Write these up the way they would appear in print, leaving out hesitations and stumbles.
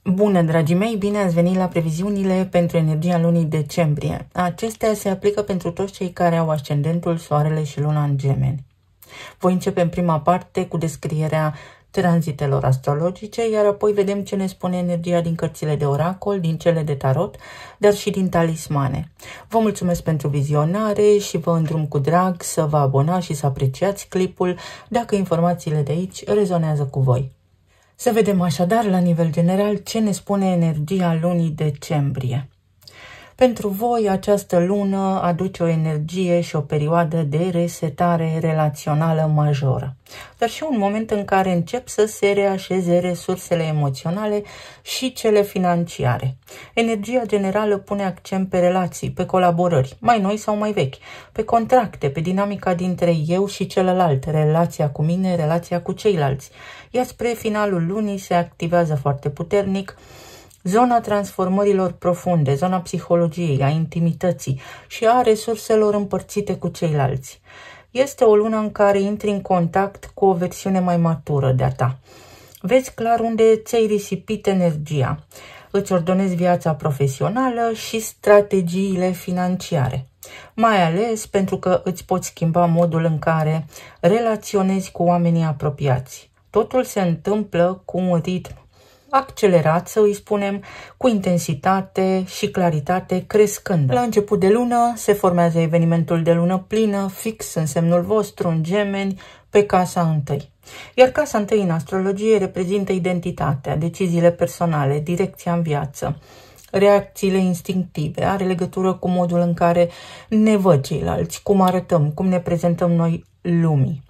Bună, dragii mei! Bine ați venit la previziunile pentru energia lunii decembrie. Acestea se aplică pentru toți cei care au ascendentul, soarele și luna în Gemeni. Voi începe în prima parte cu descrierea tranzitelor astrologice, iar apoi vedem ce ne spune energia din cărțile de oracol, din cele de tarot, dar și din talismane. Vă mulțumesc pentru vizionare și vă îndrum cu drag să vă abonați și să apreciați clipul dacă informațiile de aici rezonează cu voi. Să vedem așadar, la nivel general, ce ne spune energia lunii decembrie. Pentru voi, această lună aduce o energie și o perioadă de resetare relațională majoră, dar și un moment în care încep să se reașeze resursele emoționale și cele financiare. Energia generală pune accent pe relații, pe colaborări, mai noi sau mai vechi, pe contracte, pe dinamica dintre eu și celălalt, relația cu mine, relația cu ceilalți. Iar spre finalul lunii se activează foarte puternic zona transformărilor profunde, zona psihologiei, a intimității și a resurselor împărțite cu ceilalți. Este o lună în care intri în contact cu o versiune mai matură de-a ta. Vezi clar unde ți-ai risipit energia. Îți ordonezi viața profesională și strategiile financiare. Mai ales pentru că îți poți schimba modul în care relaționezi cu oamenii apropiați. Totul se întâmplă cu un ritm accelerat, să îi spunem, cu intensitate și claritate crescândă. La început de lună se formează evenimentul de lună plină, fix în semnul vostru, în Gemeni, pe casa întâi. Iar casa întâi în astrologie reprezintă identitatea, deciziile personale, direcția în viață, reacțiile instinctive, are legătură cu modul în care ne văd ceilalți, cum arătăm, cum ne prezentăm noi lumii.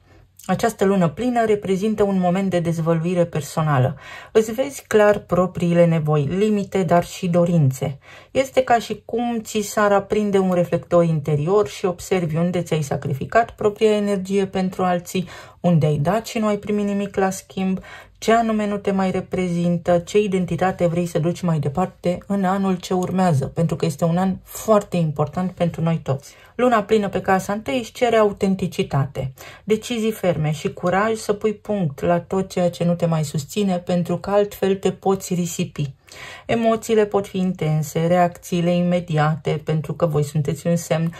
Această lună plină reprezintă un moment de dezvăluire personală. Îți vezi clar propriile nevoi, limite, dar și dorințe. Este ca și cum ți s-ar aprinde un reflector interior și observi unde ți-ai sacrificat propria energie pentru alții, unde ai dat și nu ai primit nimic la schimb, ce anume nu te mai reprezintă, ce identitate vrei să duci mai departe în anul ce urmează, pentru că este un an foarte important pentru noi toți. Luna plină pe casa întâi își cere autenticitate, decizii ferme și curaj să pui punct la tot ceea ce nu te mai susține, pentru că altfel te poți risipi. Emoțiile pot fi intense, reacțiile imediate, pentru că voi sunteți un semn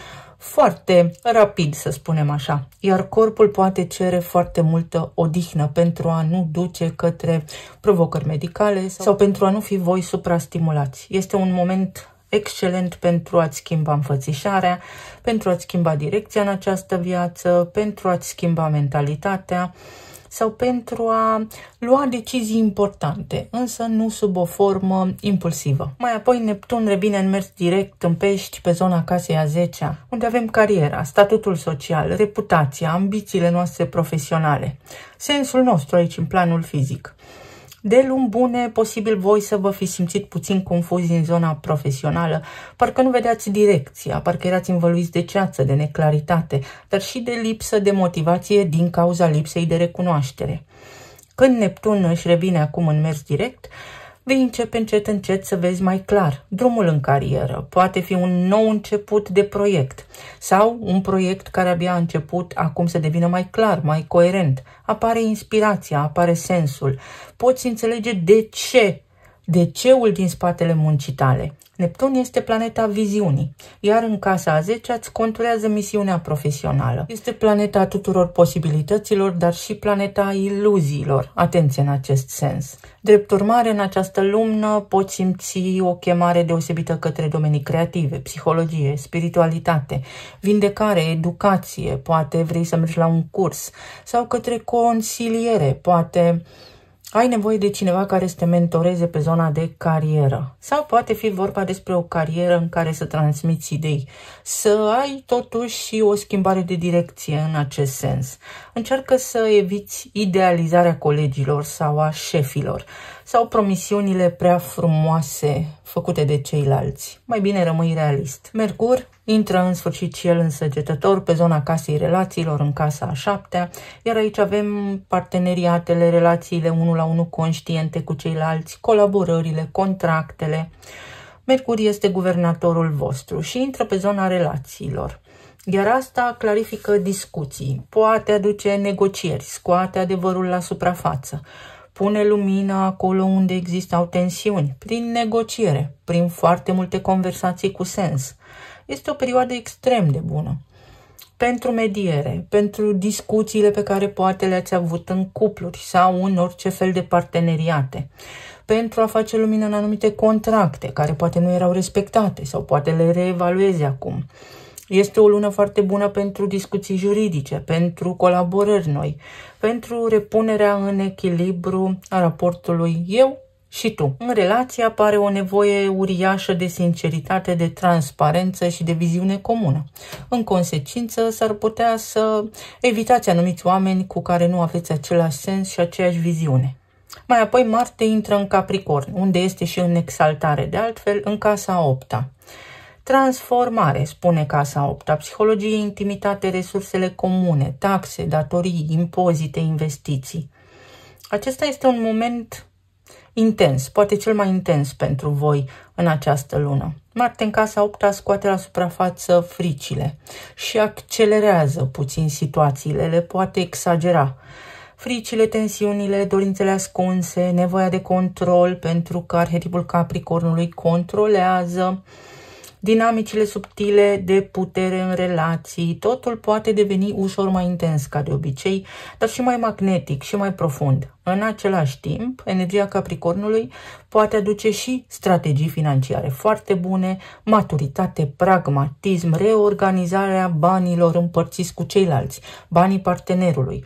foarte rapid, să spunem așa, iar corpul poate cere foarte multă odihnă pentru a nu duce către provocări medicale sau pentru a nu fi voi suprastimulați. Este un moment excelent pentru a-ți schimba înfățișarea, pentru a-ți schimba direcția în această viață, pentru a-ți schimba mentalitatea sau pentru a lua decizii importante, însă nu sub o formă impulsivă. Mai apoi Neptun revine în mers direct în Pești, pe zona casei a 10-a, unde avem cariera, statutul social, reputația, ambițiile noastre profesionale, sensul nostru aici în planul fizic. De luni bune, posibil voi să vă fi simțit puțin confuzi în zona profesională, parcă nu vedeați direcția, parcă erați învăluiți de ceață, de neclaritate, dar și de lipsă de motivație din cauza lipsei de recunoaștere. Când Neptun își revine acum în mers direct, vei începe încet încet să vezi mai clar drumul în carieră. Poate fi un nou început de proiect sau un proiect care abia a început acum să devină mai clar, mai coerent. Apare inspirația, apare sensul. Poți înțelege de ceul din spatele muncii tale. Neptun este planeta viziunii, iar în casa a 10-a îți conturează misiunea profesională. Este planeta tuturor posibilităților, dar și planeta iluziilor. Atenție în acest sens. Drept urmare, în această lună poți simți o chemare deosebită către domenii creative, psihologie, spiritualitate, vindecare, educație, poate vrei să mergi la un curs sau către consiliere, poate ai nevoie de cineva care să te mentoreze pe zona de carieră. Sau poate fi vorba despre o carieră în care să transmiți idei. Să ai totuși și o schimbare de direcție în acest sens. Încearcă să eviți idealizarea colegilor sau a șefilor sau promisiunile prea frumoase făcute de ceilalți. Mai bine rămâi realist. Mercur intră în sfârșit și el în Săgetător, pe zona casei relațiilor, în casa a 7-a, iar aici avem parteneriatele, relațiile 1 la 1 conștiente cu ceilalți, colaborările, contractele. Mercur este guvernatorul vostru și intră pe zona relațiilor. Iar asta clarifică discuții, poate aduce negocieri, scoate adevărul la suprafață, pune lumină acolo unde existau tensiuni, prin negociere, prin foarte multe conversații cu sens. Este o perioadă extrem de bună pentru mediere, pentru discuțiile pe care poate le-ați avut în cupluri sau în orice fel de parteneriate, pentru a face lumină în anumite contracte care poate nu erau respectate sau poate le reevaluezi acum. Este o lună foarte bună pentru discuții juridice, pentru colaborări noi, pentru repunerea în echilibru a raportului eu și tu. În relație apare o nevoie uriașă de sinceritate, de transparență și de viziune comună. În consecință, s-ar putea să evitați anumiți oameni cu care nu aveți același sens și aceeași viziune. Mai apoi Marte intră în Capricorn, unde este și în exaltare, de altfel în casa a 8-a. Transformare, spune casa a 8-a, psihologie, intimitate, resursele comune, taxe, datorii, impozite, investiții. Acesta este un moment intens, poate cel mai intens pentru voi în această lună. Marte în casa 8-a scoate la suprafață fricile și accelerează puțin situațiile, le poate exagera. Fricile, tensiunile, dorințele ascunse, nevoia de control, pentru că arhetipul Capricornului controlează, dinamicile subtile de putere în relații, totul poate deveni ușor mai intens ca de obicei, dar și mai magnetic și mai profund. În același timp, energia Capricornului poate aduce și strategii financiare foarte bune, maturitate, pragmatism, reorganizarea banilor împărțiți cu ceilalți, banii partenerului,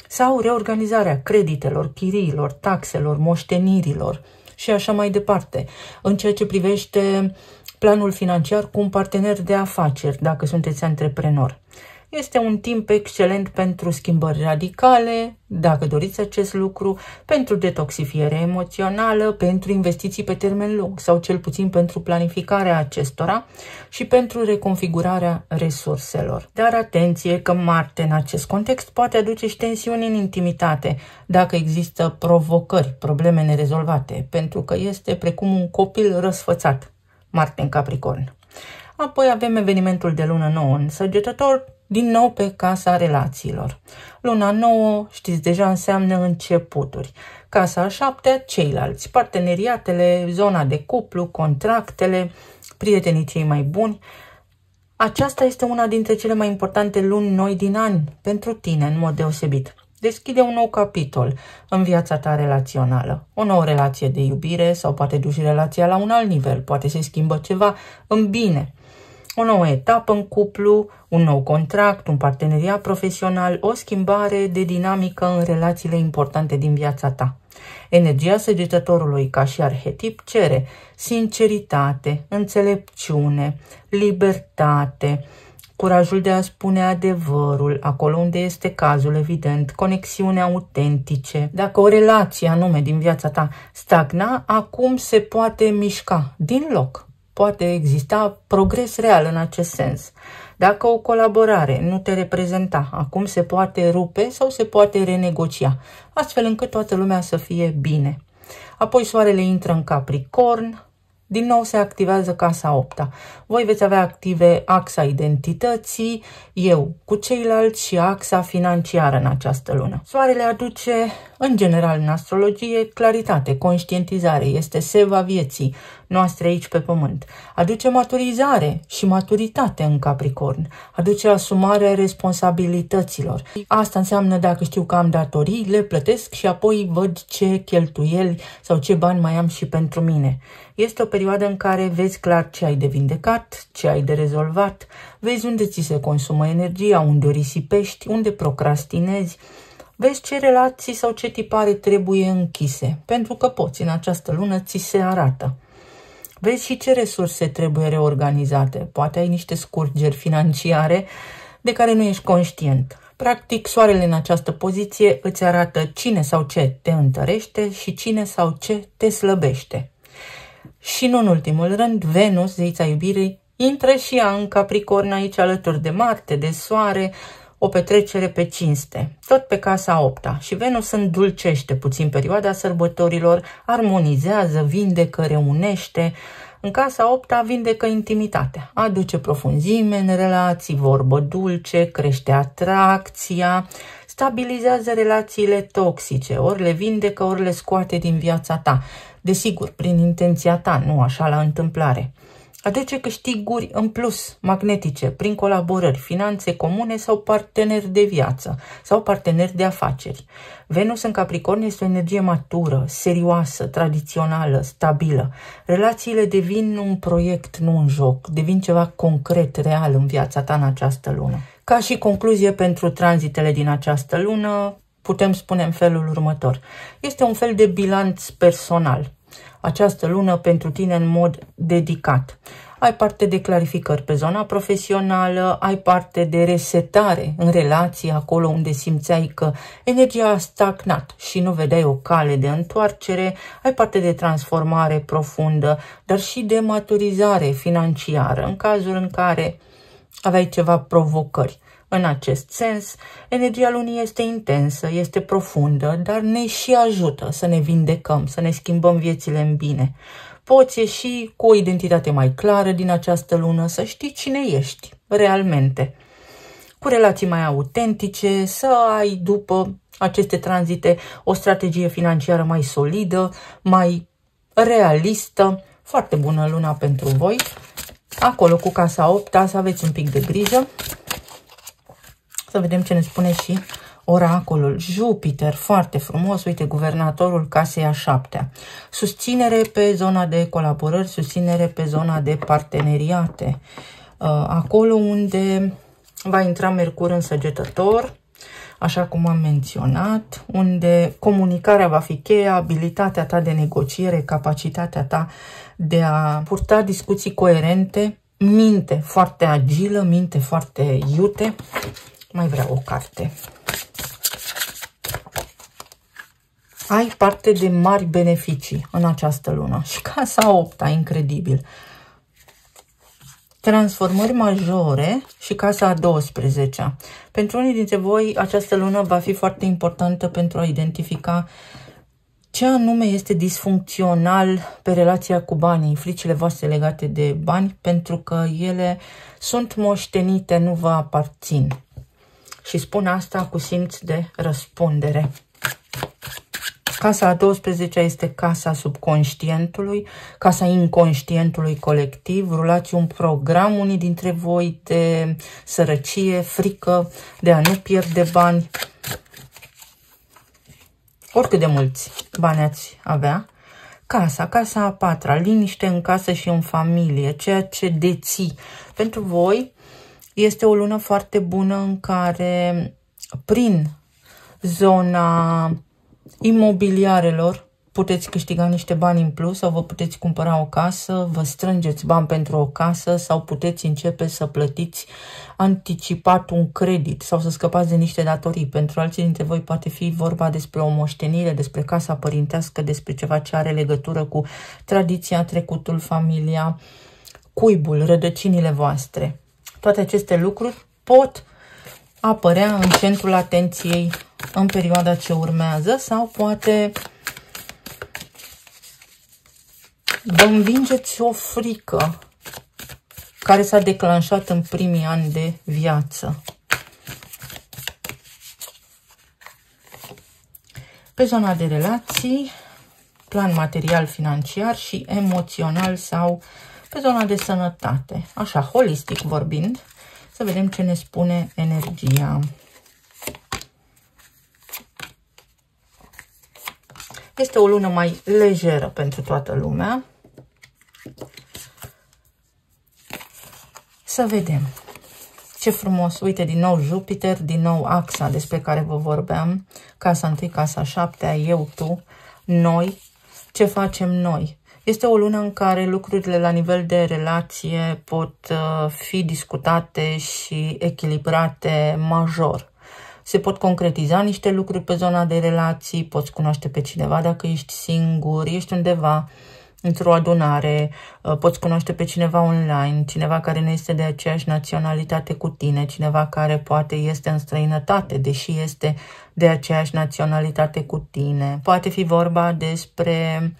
sau reorganizarea creditelor, chiriilor, taxelor, moștenirilor și așa mai departe. În ceea ce privește planul financiar cu un partener de afaceri, dacă sunteți antreprenor. Este un timp excelent pentru schimbări radicale, dacă doriți acest lucru, pentru detoxifiere emoțională, pentru investiții pe termen lung sau cel puțin pentru planificarea acestora și pentru reconfigurarea resurselor. Dar atenție că Marte în acest context poate aduce și tensiuni în intimitate dacă există provocări, probleme nerezolvate, pentru că este precum un copil răsfățat. Marte în Capricorn. Apoi avem evenimentul de lună nouă în Săgetător, din nou pe casa relațiilor. Luna nouă, știți, deja înseamnă începuturi. Casa a 7-a, ceilalți, parteneriatele, zona de cuplu, contractele, prietenii cei mai buni. Aceasta este una dintre cele mai importante luni noi din an pentru tine, în mod deosebit. Deschide un nou capitol în viața ta relațională. O nouă relație de iubire sau poate duci relația la un alt nivel, poate se schimbă ceva în bine. O nouă etapă în cuplu, un nou contract, un parteneriat profesional, o schimbare de dinamică în relațiile importante din viața ta. Energia Săgetătorului ca și arhetip cere sinceritate, înțelepciune, libertate, curajul de a spune adevărul, acolo unde este cazul, evident, conexiune autentice. Dacă o relație anume din viața ta stagna, acum se poate mișca din loc. Poate exista progres real în acest sens. Dacă o colaborare nu te reprezenta, acum se poate rupe sau se poate renegocia, astfel încât toată lumea să fie bine. Apoi soarele intră în Capricorn, din nou se activează casa 8-a. Voi veți avea active axa identității, eu cu ceilalți și axa financiară în această lună. Soarele aduce, în general în astrologie, claritate, conștientizare, este seva vieții noastre aici pe pământ. Aduce maturizare și maturitate în Capricorn. Aduce asumarea responsabilităților. Asta înseamnă dacă știu că am datorii, le plătesc și apoi văd ce cheltuieli sau ce bani mai am și pentru mine. Este o perioadă în care vezi clar ce ai de vindecat, ce ai de rezolvat, vezi unde ți se consumă energia, unde o risipești, unde procrastinezi, vezi ce relații sau ce tipare trebuie închise, pentru că poți, în această lună ți se arată. Vezi și ce resurse trebuie reorganizate, poate ai niște scurgeri financiare de care nu ești conștient. Practic, soarele în această poziție îți arată cine sau ce te întărește și cine sau ce te slăbește. Și nu în ultimul rând, Venus, zeița iubirii, intră și ea în Capricorn aici alături de Marte, de Soare, o petrecere pe cinste, tot pe casa 8-a. Și Venus îndulcește puțin perioada sărbătorilor, armonizează, vindecă, reunește. În casa 8-a vindecă intimitatea, aduce profunzime în relații, vorbă dulce, crește atracția, stabilizează relațiile toxice, ori le vindecă, ori le scoate din viața ta. Desigur, prin intenția ta, nu așa la întâmplare. Aduce câștiguri în plus, magnetice, prin colaborări, finanțe comune sau parteneri de viață sau parteneri de afaceri. Venus în Capricorn este o energie matură, serioasă, tradițională, stabilă. Relațiile devin un proiect, nu un joc, devin ceva concret, real în viața ta în această lună. Ca și concluzie pentru tranzitele din această lună, putem spune în felul următor. Este un fel de bilanț personal. Această lună pentru tine în mod dedicat. Ai parte de clarificări pe zona profesională, ai parte de resetare în relații, acolo unde simțeai că energia a stagnat și nu vedeai o cale de întoarcere, ai parte de transformare profundă, dar și de maturizare financiară, în cazul în care aveai ceva provocări. În acest sens, energia lunii este intensă, este profundă, dar ne și ajută să ne vindecăm, să ne schimbăm viețile în bine. Poți ieși cu o identitate mai clară din această lună, să știi cine ești realmente, cu relații mai autentice, să ai după aceste tranzite o strategie financiară mai solidă, mai realistă. Foarte bună luna pentru voi. Acolo cu casa 8, să aveți un pic de grijă. Să vedem ce ne spune și oracolul. Jupiter, foarte frumos, uite, guvernatorul casei a 7-a. Susținere pe zona de colaborări, susținere pe zona de parteneriate. Acolo unde va intra Mercur în Săgetător, așa cum am menționat, unde comunicarea va fi cheia, abilitatea ta de negociere, capacitatea ta de a purta discuții coerente, minte foarte agilă, minte foarte iute. Mai vreau o carte. Ai parte de mari beneficii în această lună. Și casa 8-a, incredibil. Transformări majore și casa a 12-a. Pentru unii dintre voi, această lună va fi foarte importantă pentru a identifica ce anume este disfuncțional pe relația cu banii, fricile voastre legate de bani, pentru că ele sunt moștenite, nu vă aparțin. Și spun asta cu simț de răspundere. Casa a 12-a este casa subconștientului, casa inconștientului colectiv. Rulați un program, unii dintre voi, de sărăcie, frică, de a nu pierde bani. Oricât de mulți bani ați avea. Casa a 4-a, liniște în casă și în familie, ceea ce deții. Pentru voi este o lună foarte bună în care, prin zona imobiliarelor, puteți câștiga niște bani în plus sau vă puteți cumpăra o casă, vă strângeți bani pentru o casă sau puteți începe să plătiți anticipat un credit sau să scăpați de niște datorii. Pentru alții dintre voi poate fi vorba despre o moștenire, despre casa părintească, despre ceva ce are legătură cu tradiția, trecutul, familia, cuibul, rădăcinile voastre. Toate aceste lucruri pot apărea în centrul atenției în perioada ce urmează sau poate vă învingeți o frică care s-a declanșat în primii ani de viață. Pe zona de relații, plan material, financiar și emoțional sau pe zona de sănătate, așa, holistic vorbind, să vedem ce ne spune energia. Este o lună mai lejeră pentru toată lumea. Să vedem. Ce frumos. Uite, din nou Jupiter, din nou axa despre care vă vorbeam. Casa 1, casa 7-a, eu, tu, noi. Ce facem noi? Este o lună în care lucrurile la nivel de relație pot fi discutate și echilibrate major. Se pot concretiza niște lucruri pe zona de relații, poți cunoaște pe cineva dacă ești singur, ești undeva într-o adunare, poți cunoaște pe cineva online, cineva care nu este de aceeași naționalitate cu tine, cineva care poate este în străinătate, deși este de aceeași naționalitate cu tine. Poate fi vorba despre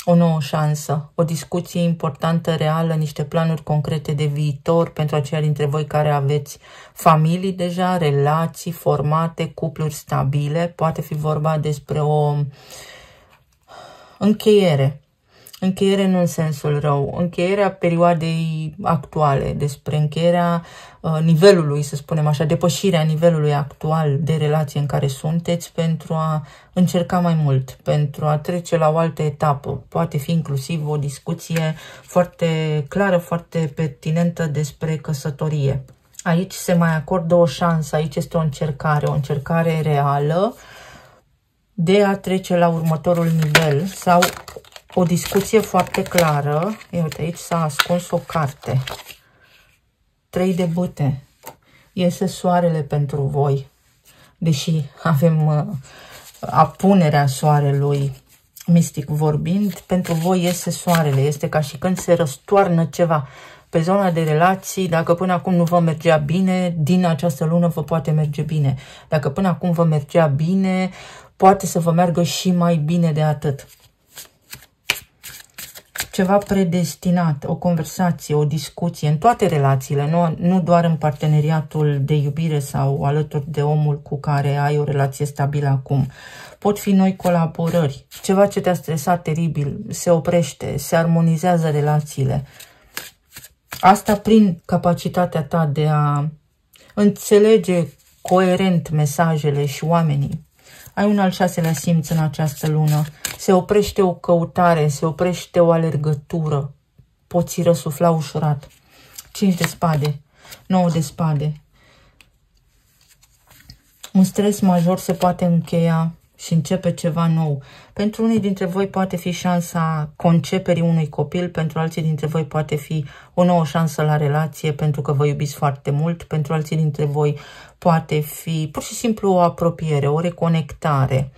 o nouă șansă, o discuție importantă, reală, niște planuri concrete de viitor pentru aceia dintre voi care aveți familii deja, relații formate, cupluri stabile. Poate fi vorba despre o încheiere. Încheiere nu în sensul rău, încheierea perioadei actuale, despre încheierea nivelului, să spunem așa, depășirea nivelului actual de relație în care sunteți pentru a încerca mai mult, pentru a trece la o altă etapă. Poate fi inclusiv o discuție foarte clară, foarte pertinentă despre căsătorie. Aici se mai acordă o șansă, aici este o încercare reală de a trece la următorul nivel sau o discuție foarte clară. Uite, aici s-a ascuns o carte. 3 de bâte. Iese soarele pentru voi. Deși avem apunerea soarelui, mistic vorbind, pentru voi iese soarele. Este ca și când se răstoarnă ceva. Pe zona de relații, dacă până acum nu vă mergea bine, din această lună vă poate merge bine. Dacă până acum vă mergea bine, poate să vă meargă și mai bine de atât. Ceva predestinat, o conversație, o discuție în toate relațiile, nu doar în parteneriatul de iubire sau alături de omul cu care ai o relație stabilă acum. Pot fi noi colaborări, ceva ce te-a stresat teribil, se oprește, se armonizează relațiile. Asta prin capacitatea ta de a înțelege coerent mesajele și oamenii. Ai un al 6-lea simț în această lună. Se oprește o căutare, se oprește o alergătură. Poți răsufla ușurat. 5 de spade, 9 de spade. Un stres major se poate încheia și începe ceva nou. Pentru unii dintre voi poate fi șansa conceperii unui copil, pentru alții dintre voi poate fi o nouă șansă la relație pentru că vă iubiți foarte mult, pentru alții dintre voi poate fi pur și simplu o apropiere, o reconectare,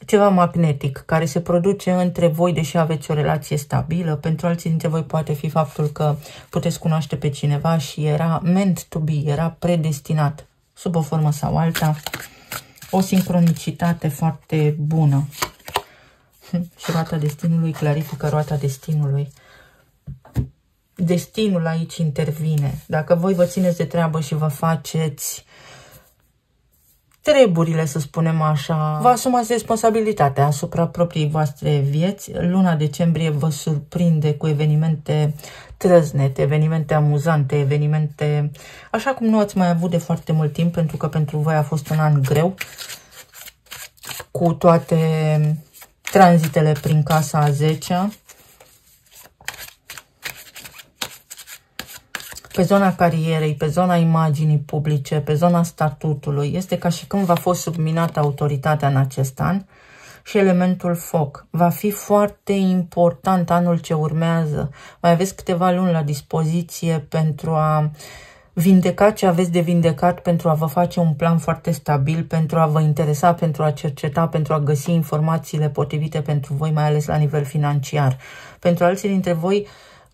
ceva magnetic care se produce între voi deși aveți o relație stabilă. Pentru alții dintre voi poate fi faptul că puteți cunoaște pe cineva și era meant to be, era predestinat, sub o formă sau alta. O sincronicitate foarte bună. Și roata destinului clarifică roata destinului. Destinul aici intervine. Dacă voi vă țineți de treabă și vă faceți treburile, să spunem așa, vă asumați responsabilitatea asupra propriei voastre vieți, luna decembrie vă surprinde cu evenimente trăznete, evenimente amuzante, evenimente așa cum nu ați mai avut de foarte mult timp, pentru că pentru voi a fost un an greu, cu toate tranzitele prin casa a 10-a. Pe zona carierei, pe zona imaginii publice, pe zona statutului. Este ca și când v-a fost subminată autoritatea în acest an. Și elementul foc. Va fi foarte important anul ce urmează. Mai aveți câteva luni la dispoziție pentru a vindeca ce aveți de vindecat, pentru a vă face un plan foarte stabil, pentru a vă interesa, pentru a cerceta, pentru a găsi informațiile potrivite pentru voi, mai ales la nivel financiar. Pentru alții dintre voi,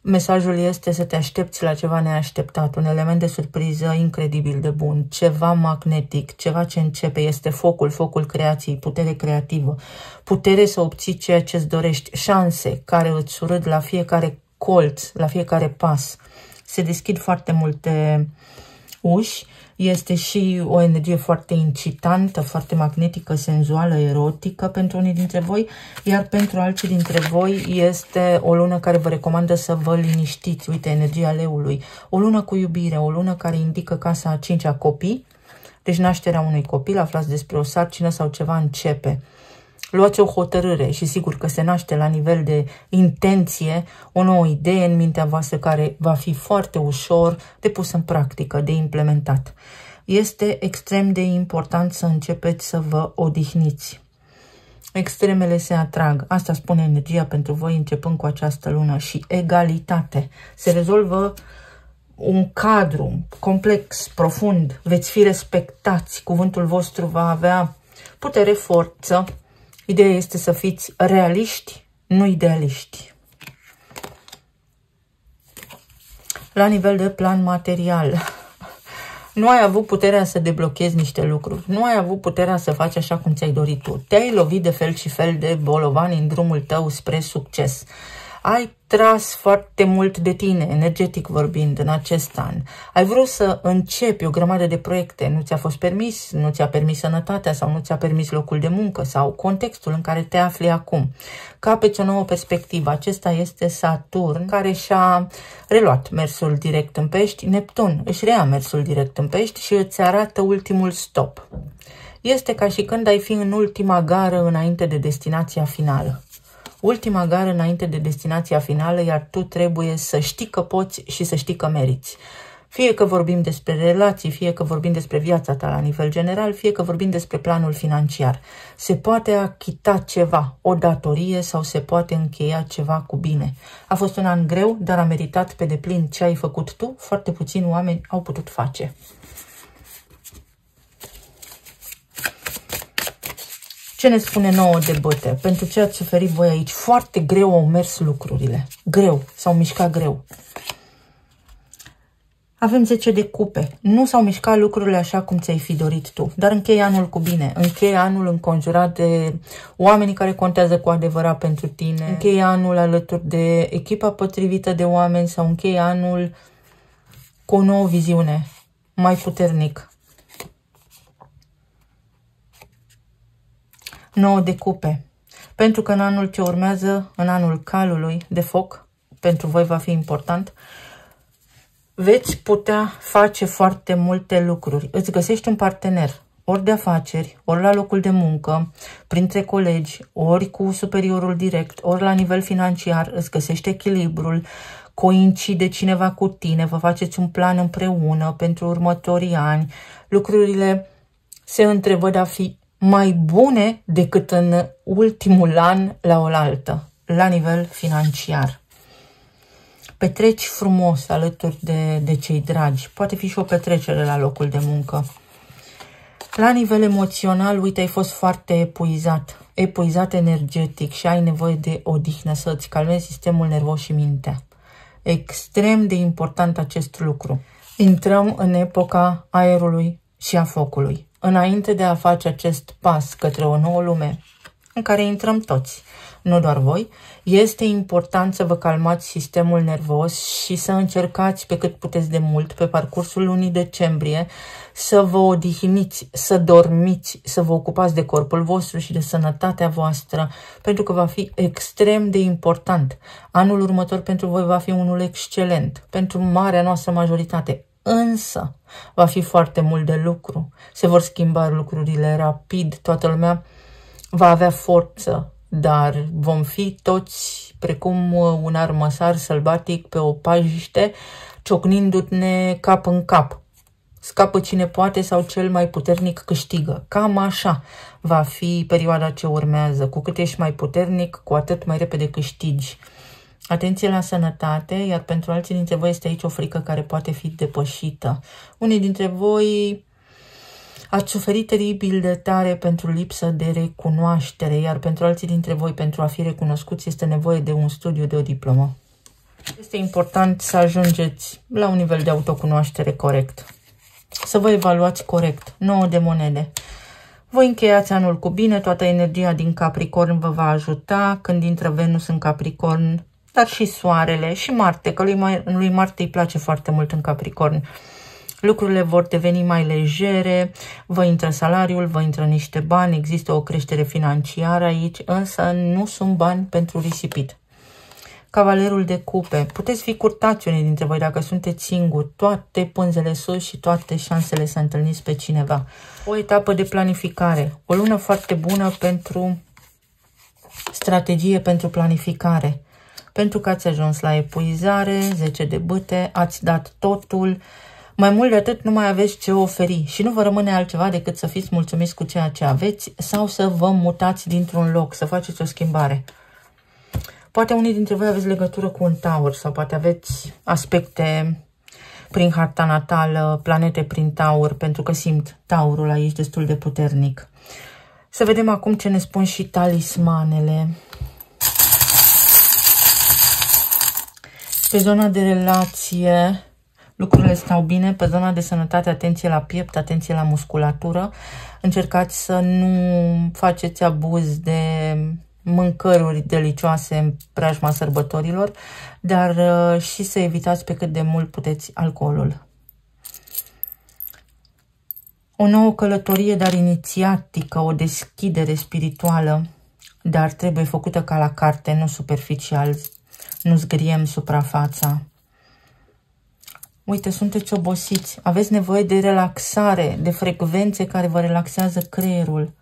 mesajul este să te aștepți la ceva neașteptat, un element de surpriză incredibil de bun, ceva magnetic, ceva ce începe, este focul creației, putere creativă, putere să obții ceea ce îți dorești, șanse care îți surâd la fiecare colț, la fiecare pas. Se deschid foarte multe uși, este și o energie foarte incitantă, foarte magnetică, senzuală, erotică pentru unii dintre voi, iar pentru alții dintre voi este o lună care vă recomandă să vă liniștiți. Uite, energia leului, o lună cu iubire, o lună care indică casa a 5-a copii, deci nașterea unui copil, aflați despre o sarcină sau ceva începe. Luați o hotărâre și sigur că se naște la nivel de intenție o nouă idee în mintea voastră care va fi foarte ușor de pus în practică, de implementat. Este extrem de important să începeți să vă odihniți. Extremele se atrag. Asta spune energia pentru voi începând cu această lună. Și egalitate. Se rezolvă un cadru complex, profund. Veți fi respectați. Cuvântul vostru va avea putere, forță. Ideea este să fiți realiști, nu idealiști. La nivel de plan material, Nu ai avut puterea să deblochezi niște lucruri. Nu ai avut puterea să faci așa cum ți-ai dorit tu. Te-ai lovit de fel și fel de bolovani în drumul tău spre succes. Ai tras foarte mult de tine, energetic vorbind, în acest an. Ai vrut să începi o grămadă de proiecte. Nu ți-a fost permis, nu ți-a permis sănătatea sau nu ți-a permis locul de muncă sau contextul în care te afli acum. Capeți o nouă perspectivă. Acesta este Saturn, care și-a reluat mersul direct în Pești. Neptun își reia mersul direct în Pești și îți arată ultimul stop. Este ca și când ai fi în ultima gară înainte de destinația finală. Ultima gară înainte de destinația finală, iar tu trebuie să știi că poți și să știi că meriți. Fie că vorbim despre relații, fie că vorbim despre viața ta la nivel general, fie că vorbim despre planul financiar. Se poate achita ceva, o datorie, sau se poate încheia ceva cu bine. A fost un an greu, dar a meritat pe deplin ce ai făcut tu. Foarte puțini oameni au putut face. Ce ne spune 9 de băte? Pentru ce ați suferit voi aici? Foarte greu au mers lucrurile. Greu. S-au mișcat greu. Avem 10 de cupe. Nu s-au mișcat lucrurile așa cum ți-ai fi dorit tu. Dar închei anul cu bine. Închei anul înconjurat de oamenii care contează cu adevărat pentru tine. Închei anul alături de echipa potrivită de oameni sau închei anul cu o nouă viziune. Mai puternic. 9 de cupe. Pentru că în anul ce urmează, în anul calului de foc, pentru voi va fi important, veți putea face foarte multe lucruri. Îți găsești un partener, ori de afaceri, ori la locul de muncă, printre colegi, ori cu superiorul direct, ori la nivel financiar, îți găsești echilibrul, coincide cineva cu tine, vă faceți un plan împreună pentru următorii ani, lucrurile se întrevăd a fi mai bune decât în ultimul an la oaltă, la nivel financiar. Petreci frumos alături de cei dragi. Poate fi și o petrecere la locul de muncă. La nivel emoțional, uite, ai fost foarte epuizat energetic și ai nevoie de odihnă, să-ți calmezi sistemul nervos și mintea. Extrem de important acest lucru. Intrăm în epoca aerului și a focului. Înainte de a face acest pas către o nouă lume, în care intrăm toți, nu doar voi, este important să vă calmați sistemul nervos și să încercați pe cât puteți de mult pe parcursul lunii decembrie să vă odihniți, să dormiți, să vă ocupați de corpul vostru și de sănătatea voastră, pentru că va fi extrem de important. Anul următor pentru voi va fi unul excelent, pentru marea noastră majoritate. Însă, va fi foarte mult de lucru. Se vor schimba lucrurile rapid, toată lumea va avea forță, dar vom fi toți precum un armăsar sălbatic pe o pajiște, ciocnindu-ne cap în cap. Scapă cine poate sau cel mai puternic câștigă. Cam așa va fi perioada ce urmează. Cu cât ești mai puternic, cu atât mai repede câștigi. Atenție la sănătate, iar pentru alții dintre voi este aici o frică care poate fi depășită. Unii dintre voi ați suferit teribil de tare pentru lipsă de recunoaștere, iar pentru alții dintre voi, pentru a fi recunoscuți, este nevoie de un studiu, de o diplomă. Este important să ajungeți la un nivel de autocunoaștere corect. Să vă evaluați corect. 9 de monede. Voi încheiați anul cu bine, toată energia din Capricorn vă va ajuta când intră Venus în Capricorn, dar și Soarele și Marte, că lui Marte îi place foarte mult în Capricorn. Lucrurile vor deveni mai legere, vă intră salariul, vă intră niște bani, există o creștere financiară aici, însă nu sunt bani pentru risipit. Cavalerul de cupe. Puteți fi curtați unii dintre voi dacă sunteți singuri. Toate pânzele sus și toate șansele să întâlniți pe cineva. O etapă de planificare. O lună foarte bună pentru strategie, pentru planificare. Pentru că ați ajuns la epuizare, 10 de bâte, ați dat totul. Mai mult de atât nu mai aveți ce oferi și nu vă rămâne altceva decât să fiți mulțumiți cu ceea ce aveți sau să vă mutați dintr-un loc, să faceți o schimbare. Poate unii dintre voi aveți legătură cu un taur sau poate aveți aspecte prin harta natală, planete prin taur, pentru că simt taurul aici destul de puternic. Să vedem acum ce ne spun și talismanele. Pe zona de relație, Lucrurile stau bine. Pe zona de sănătate, atenție la piept, atenție la musculatură. Încercați să nu faceți abuz de mâncăruri delicioase în preajma sărbătorilor, dar și să evitați pe cât de mult puteți alcoolul. O nouă călătorie, dar inițiatică, o deschidere spirituală, dar trebuie făcută ca la carte, nu superficial, nu zgriem suprafața. Uite, sunteți obosiți, aveți nevoie de relaxare, de frecvențe care vă relaxează creierul.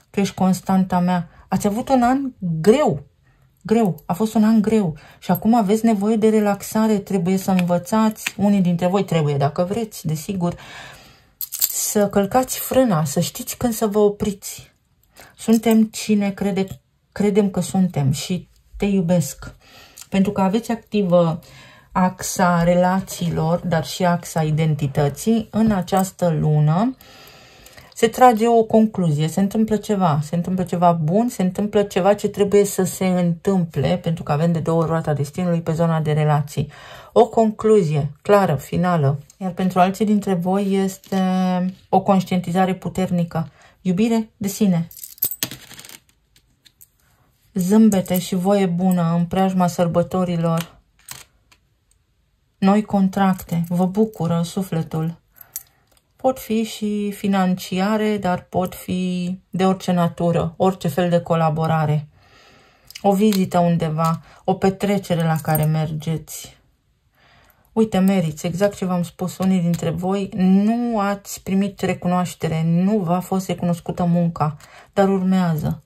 Tu ești constanta mea. Ați avut un an greu, a fost un an greu și acum aveți nevoie de relaxare, trebuie să învățați, unii dintre voi trebuie, dacă vreți, desigur, să călcați frâna, să știți când să vă opriți. Suntem cine credem că suntem și te iubesc. Pentru că aveți activă axa relațiilor, dar și axa identității, în această lună se trage o concluzie, se întâmplă ceva bun, se întâmplă ceva ce trebuie să se întâmple, pentru că avem de 2 ori roata destinului pe zona de relații. O concluzie clară, finală, iar pentru alții dintre voi este o conștientizare puternică, iubire de sine, zâmbete și voie bună în preajma sărbătorilor, noi contracte, vă bucură sufletul. Pot fi și financiare, dar pot fi de orice natură, orice fel de colaborare. O vizită undeva, o petrecere la care mergeți. Uite, meriți, exact ce v-am spus, unii dintre voi nu ați primit recunoaștere, nu v-a fost recunoscută munca, dar urmează.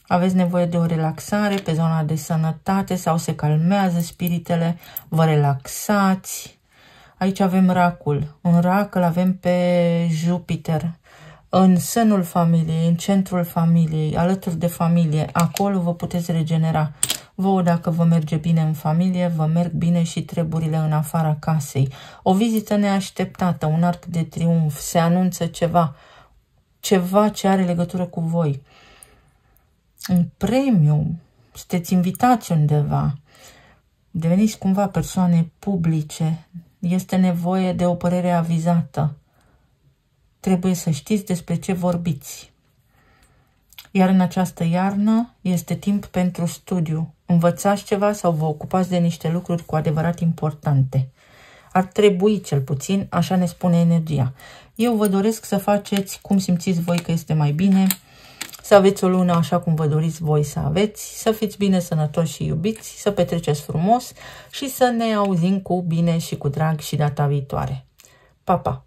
Aveți nevoie de o relaxare pe zona de sănătate sau se calmează spiritele, vă relaxați. Aici avem racul. În rac îl avem pe Jupiter. În sânul familiei, în centrul familiei, alături de familie. Acolo vă puteți regenera. Vouă, dacă vă merge bine în familie, vă merg bine și treburile în afara casei. O vizită neașteptată, un arc de triumf, se anunță ceva. Ceva ce are legătură cu voi. Un premiu, sunteți invitați undeva. Deveniți cumva persoane publice. Este nevoie de o părere avizată. Trebuie să știți despre ce vorbiți. Iar în această iarnă este timp pentru studiu. Învățați ceva sau vă ocupați de niște lucruri cu adevărat importante. Ar trebui, cel puțin, așa ne spune energia. Eu vă doresc să faceți cum simțiți voi că este mai bine, să aveți o lună așa cum vă doriți voi să aveți, să fiți bine, sănătoși și iubiți, să petreceți frumos și să ne auzim cu bine și cu drag și data viitoare. Pa, pa!